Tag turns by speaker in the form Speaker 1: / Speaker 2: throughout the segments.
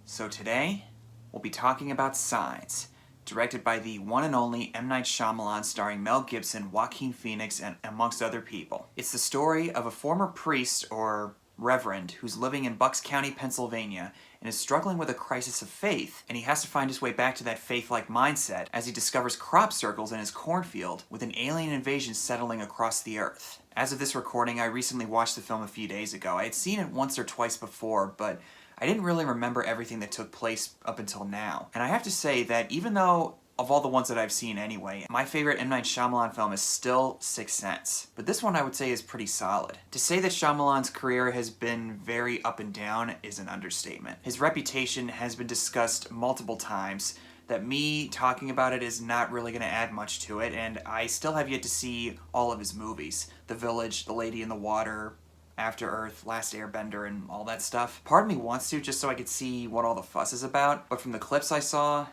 Speaker 1: So today, we'll be talking about Signs, directed by the one and only M. Night Shyamalan, starring Mel Gibson, Joaquin Phoenix, and amongst other people. It's the story of a former priest, or reverend, who's living in Bucks County, Pennsylvania, and is struggling with a crisis of faith, and he has to find his way back to that faith-like mindset as he discovers crop circles in his cornfield with an alien invasion settling across the earth. As of this recording, I recently watched the film a few days ago. I had seen it once or twice before, but I didn't really remember everything that took place up until now. And I have to say that even though, of all the ones that I've seen anyway, my favorite M. Night Shyamalan film is still Sixth Sense. But this one I would say is pretty solid. To say that Shyamalan's career has been very up and down is an understatement. His reputation has been discussed multiple times, that me talking about it is not really going to add much to it, and I still have yet to see all of his movies. The Village, The Lady in the Water, After Earth, Last Airbender, and all that stuff. Part of me wants to, just so I could see what all the fuss is about, but from the clips I saw,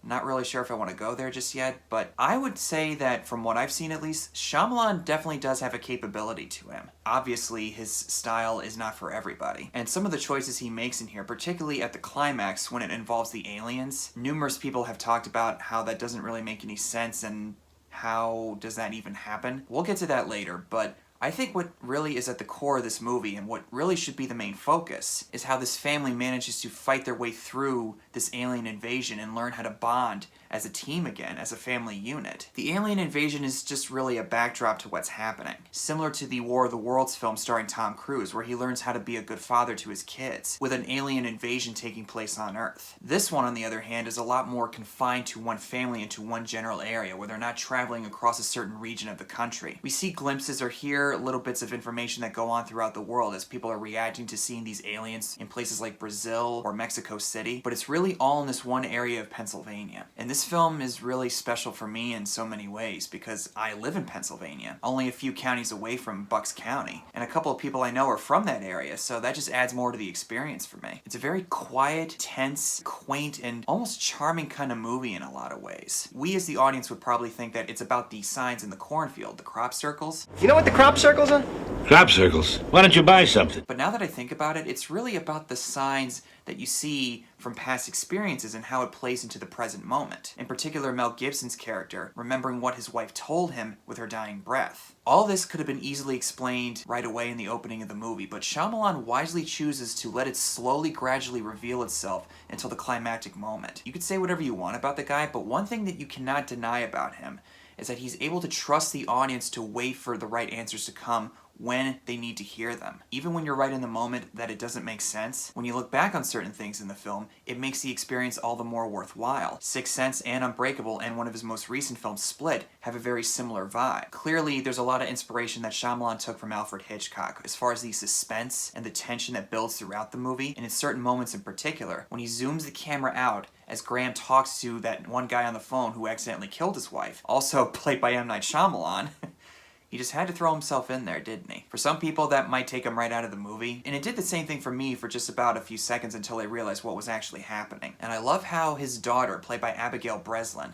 Speaker 1: not really sure if I want to go there just yet, but I would say that from what I've seen at least, Shyamalan definitely does have a capability to him. Obviously, his style is not for everybody, and some of the choices he makes in here, particularly at the climax when it involves the aliens, numerous people have talked about how that doesn't really make any sense and how does that even happen. We'll get to that later, but I think what really is at the core of this movie, and what really should be the main focus, is how this family manages to fight their way through this alien invasion and learn how to bond as a team again, as a family unit. The alien invasion is just really a backdrop to what's happening. Similar to the War of the Worlds film starring Tom Cruise, where he learns how to be a good father to his kids, with an alien invasion taking place on Earth. This one, on the other hand, is a lot more confined to one family and to one general area, where they're not traveling across a certain region of the country. We see glimpses or hear little bits of information that go on throughout the world as people are reacting to seeing these aliens in places like Brazil or Mexico City, but it's really all in this one area of Pennsylvania. And this film is really special for me in so many ways because I live in Pennsylvania, only a few counties away from Bucks County, and a couple of people I know are from that area, so that just adds more to the experience for me. It's a very quiet, tense, quaint, and almost charming kind of movie in a lot of ways. We as the audience would probably think that it's about the signs in the cornfield, the crop circles.
Speaker 2: You know what the crop circles are?
Speaker 3: Crop circles. Why don't you buy something?
Speaker 1: But now that I think about it, it's really about the signs that you see from past experiences and how it plays into the present moment. In particular, Mel Gibson's character, remembering what his wife told him with her dying breath. All this could have been easily explained right away in the opening of the movie, but Shyamalan wisely chooses to let it slowly, gradually reveal itself until the climactic moment. You could say whatever you want about the guy, but one thing that you cannot deny about him is that he's able to trust the audience to wait for the right answers to come when they need to hear them. Even when you're right in the moment that it doesn't make sense, when you look back on certain things in the film, it makes the experience all the more worthwhile. Sixth Sense and Unbreakable, and one of his most recent films, Split, have a very similar vibe. Clearly, there's a lot of inspiration that Shyamalan took from Alfred Hitchcock as far as the suspense and the tension that builds throughout the movie, and in certain moments in particular, when he zooms the camera out as Graham talks to that one guy on the phone who accidentally killed his wife, also played by M. Night Shyamalan. He just had to throw himself in there, didn't he? For some people, that might take him right out of the movie, and it did the same thing for me for just about a few seconds until I realized what was actually happening. And I love how his daughter, played by Abigail Breslin,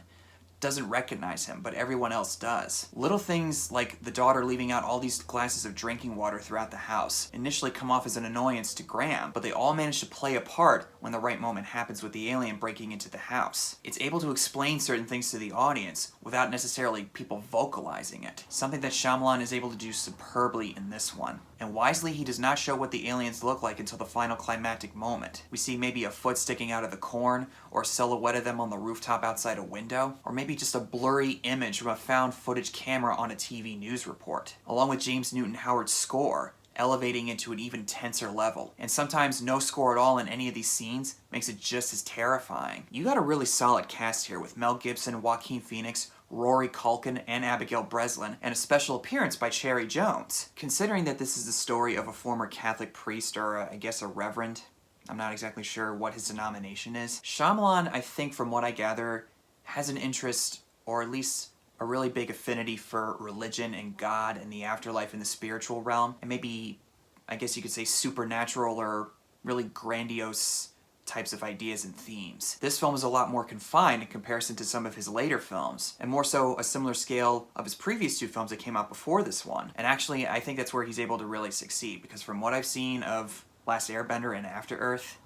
Speaker 1: doesn't recognize him, but everyone else does. Little things like the daughter leaving out all these glasses of drinking water throughout the house initially come off as an annoyance to Graham, but they all manage to play a part when the right moment happens with the alien breaking into the house. It's able to explain certain things to the audience without necessarily people vocalizing it, something that Shyamalan is able to do superbly in this one. And wisely, he does not show what the aliens look like until the final climactic moment. We see maybe a foot sticking out of the corn, or a silhouette of them on the rooftop outside a window, or maybe just a blurry image from a found footage camera on a TV news report, along with James Newton Howard's score, elevating into an even tenser level. And sometimes no score at all in any of these scenes makes it just as terrifying. You got a really solid cast here with Mel Gibson, Joaquin Phoenix, Rory Culkin, and Abigail Breslin, and a special appearance by Cherry Jones. Considering that this is the story of a former Catholic priest, or I guess a reverend, I'm not exactly sure what his denomination is, Shyamalan, I think from what I gather, has an interest, or at least a really big affinity for religion and God and the afterlife and the spiritual realm, and maybe, I guess you could say, supernatural or really grandiose types of ideas and themes. This film is a lot more confined in comparison to some of his later films, and more so a similar scale of his previous two films that came out before this one. And actually, I think that's where he's able to really succeed, because from what I've seen of Last Airbender and After Earth,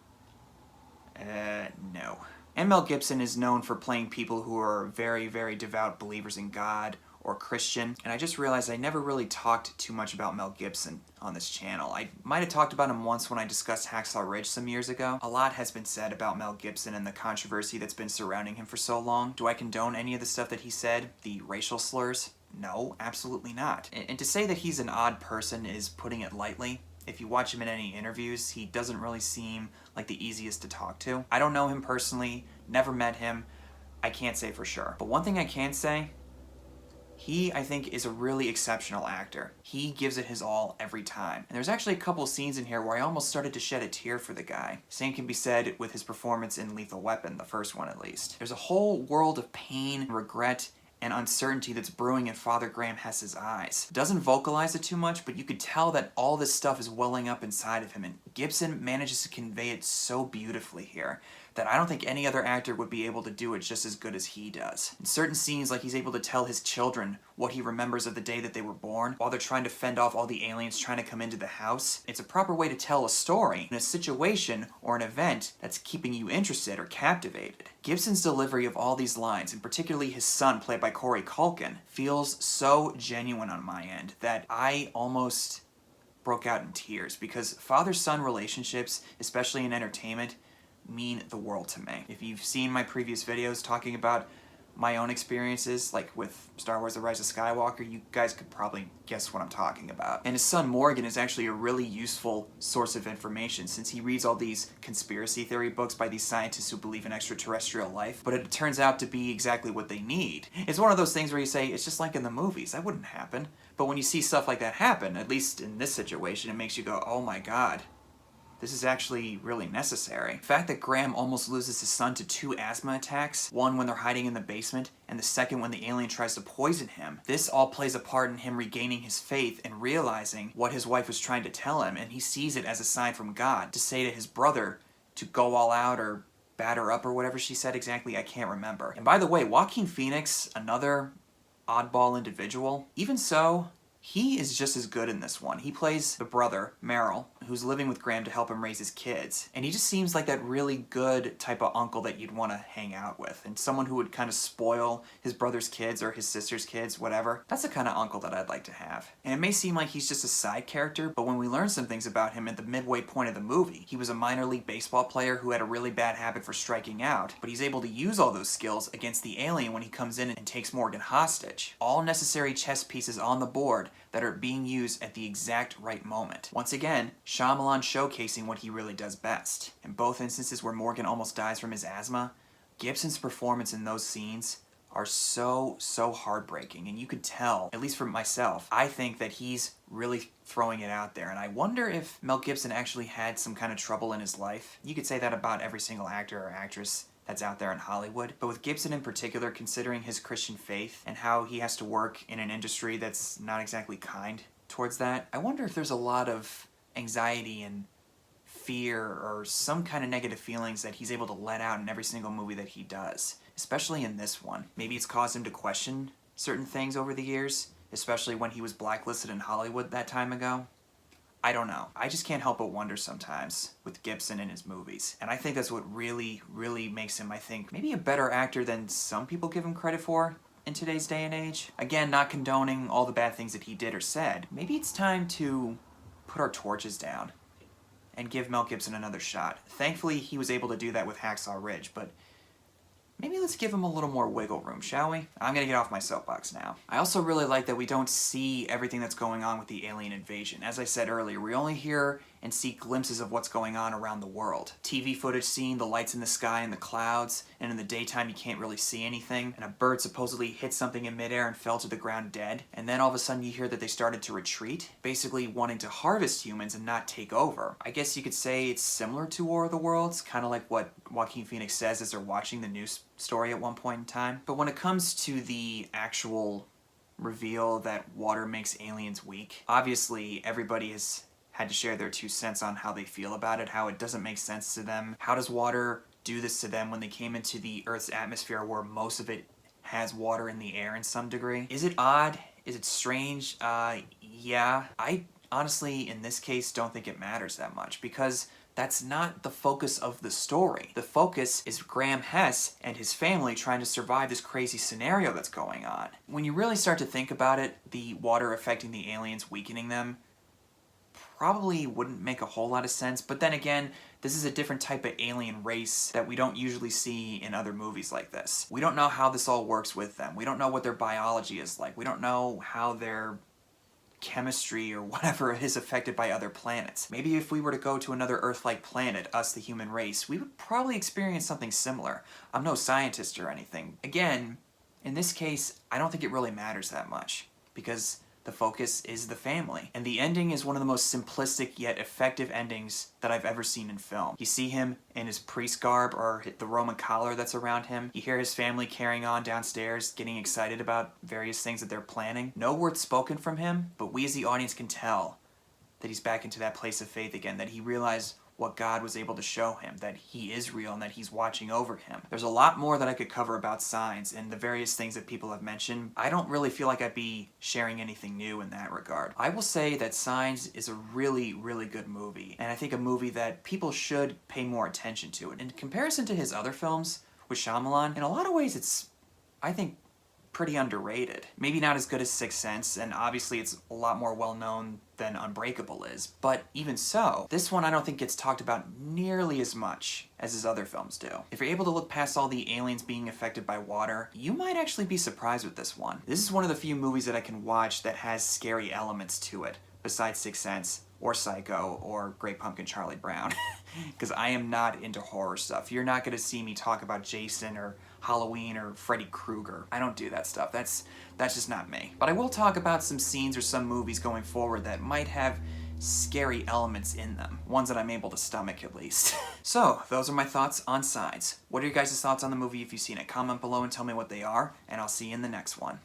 Speaker 1: No. And Mel Gibson is known for playing people who are very, very devout believers in God or Christian. And I just realized I never really talked too much about Mel Gibson on this channel. I might have talked about him once when I discussed Hacksaw Ridge some years ago. A lot has been said about Mel Gibson and the controversy that's been surrounding him for so long. Do I condone any of the stuff that he said? The racial slurs? No, absolutely not. And to say that he's an odd person is putting it lightly. If you watch him in any interviews, he doesn't really seem like the easiest to talk to. I don't know him personally, never met him. I can't say for sure. But one thing I can say, he, I think, is a really exceptional actor. He gives it his all every time. And there's actually a couple scenes in here where I almost started to shed a tear for the guy. Same can be said with his performance in Lethal Weapon, the first one at least. There's a whole world of pain, regret, and uncertainty that's brewing in Father Graham Hess's eyes. Doesn't vocalize it too much, but you could tell that all this stuff is welling up inside of him, and Gibson manages to convey it so beautifully here that I don't think any other actor would be able to do it just as good as he does. In certain scenes, like he's able to tell his children what he remembers of the day that they were born, while they're trying to fend off all the aliens trying to come into the house. It's a proper way to tell a story in a situation or an event that's keeping you interested or captivated. Gibson's delivery of all these lines, and particularly his son, played by Corey Culkin, feels so genuine on my end that I almost broke out in tears, because father-son relationships, especially in entertainment, mean the world to me. If you've seen my previous videos talking about my own experiences, like with Star Wars The Rise of Skywalker, you guys could probably guess what I'm talking about. And his son Morgan is actually a really useful source of information, since he reads all these conspiracy theory books by these scientists who believe in extraterrestrial life, but it turns out to be exactly what they need. It's one of those things where you say, it's just like in the movies, that wouldn't happen. But when you see stuff like that happen, at least in this situation, it makes you go, oh my god. This is actually really necessary. The fact that Graham almost loses his son to 2 asthma attacks, one when they're hiding in the basement, and the second when the alien tries to poison him, this all plays a part in him regaining his faith and realizing what his wife was trying to tell him, and he sees it as a sign from God to say to his brother to go all out or batter up or whatever she said exactly, I can't remember. And by the way, Joaquin Phoenix, another oddball individual, even so, he is just as good in this one. He plays the brother, Merrill, who's living with Graham to help him raise his kids. And he just seems like that really good type of uncle that you'd want to hang out with. And someone who would kind of spoil his brother's kids or his sister's kids, whatever. That's the kind of uncle that I'd like to have. And it may seem like he's just a side character, but when we learn some things about him at the midway point of the movie, he was a minor league baseball player who had a really bad habit for striking out, but he's able to use all those skills against the alien when he comes in and takes Morgan hostage. All necessary chess pieces on the board that are being used at the exact right moment. Once again, Shyamalan showcasing what he really does best. In both instances where Morgan almost dies from his asthma, Gibson's performance in those scenes are so heartbreaking, and you could tell, at least for myself, I think that he's really throwing it out there, and I wonder if Mel Gibson actually had some kind of trouble in his life. You could say that about every single actor or actress that's out there in Hollywood. But with Gibson in particular, considering his Christian faith and how he has to work in an industry that's not exactly kind towards that, I wonder if there's a lot of anxiety and fear or some kind of negative feelings that he's able to let out in every single movie that he does, especially in this one. Maybe it's caused him to question certain things over the years, especially when he was blacklisted in Hollywood that time ago. I don't know. I just can't help but wonder sometimes with Gibson in his movies. And I think that's what really makes him, I think, maybe a better actor than some people give him credit for in today's day and age. Again, not condoning all the bad things that he did or said. Maybe it's time to put our torches down and give Mel Gibson another shot. Thankfully, he was able to do that with Hacksaw Ridge, but maybe let's give him a little more wiggle room, shall we? I'm gonna get off my soapbox now. I also really like that we don't see everything that's going on with the alien invasion. As I said earlier, we only hear and see glimpses of what's going on around the world. TV footage seeing the lights in the sky and the clouds, and in the daytime you can't really see anything, and a bird supposedly hit something in midair and fell to the ground dead, and then all of a sudden you hear that they started to retreat, basically wanting to harvest humans and not take over. I guess you could say it's similar to War of the Worlds, kind of like what Joaquin Phoenix says as they're watching the news story at one point in time. But when it comes to the actual reveal that water makes aliens weak, obviously everybody has had to share their 2 cents on how they feel about it, how it doesn't make sense to them. How does water do this to them when they came into the Earth's atmosphere where most of it has water in the air in some degree? Is it odd? Is it strange? Yeah. I honestly, in this case, don't think it matters that much, because That's not the focus of the story. The focus is Graham Hess and his family trying to survive this crazy scenario that's going on. When you really start to think about it, the water affecting the aliens, weakening them, probably wouldn't make a whole lot of sense, but then again, this is a different type of alien race that we don't usually see in other movies like this. We don't know how this all works with them. We don't know what their biology is like. We don't know how their chemistry or whatever is affected by other planets. Maybe if we were to go to another Earth-like planet, us the human race, we would probably experience something similar. I'm no scientist or anything. Again, in this case, I don't think it really matters that much, because the focus is the family. And the ending is one of the most simplistic yet effective endings that I've ever seen in film. You see him in his priest garb, or the Roman collar that's around him. You hear his family carrying on downstairs, getting excited about various things that they're planning. No words spoken from him, but we as the audience can tell that he's back into that place of faith again, that he realized what God was able to show him, that he is real and that he's watching over him. There's a lot more that I could cover about Signs and the various things that people have mentioned. I don't really feel like I'd be sharing anything new in that regard. I will say that Signs is a really, really good movie, and I think a movie that people should pay more attention to. In comparison to his other films with Shyamalan, in a lot of ways it's, I think, pretty underrated. Maybe not as good as Sixth Sense, and obviously it's a lot more well-known than Unbreakable is, but even so, this one I don't think gets talked about nearly as much as his other films do. If you're able to look past all the aliens being affected by water, you might actually be surprised with this one. This is one of the few movies that I can watch that has scary elements to it, besides Sixth Sense, or Psycho, or Great Pumpkin Charlie Brown, because I am not into horror stuff. You're not going to see me talk about Jason or Halloween or Freddy Krueger. I don't do that stuff. That's just not me. But I will talk about some scenes or some movies going forward that might have scary elements in them. Ones that I'm able to stomach, at least. So, those are my thoughts on Signs. What are your guys' thoughts on the movie if you've seen it? Comment below and tell me what they are, and I'll see you in the next one.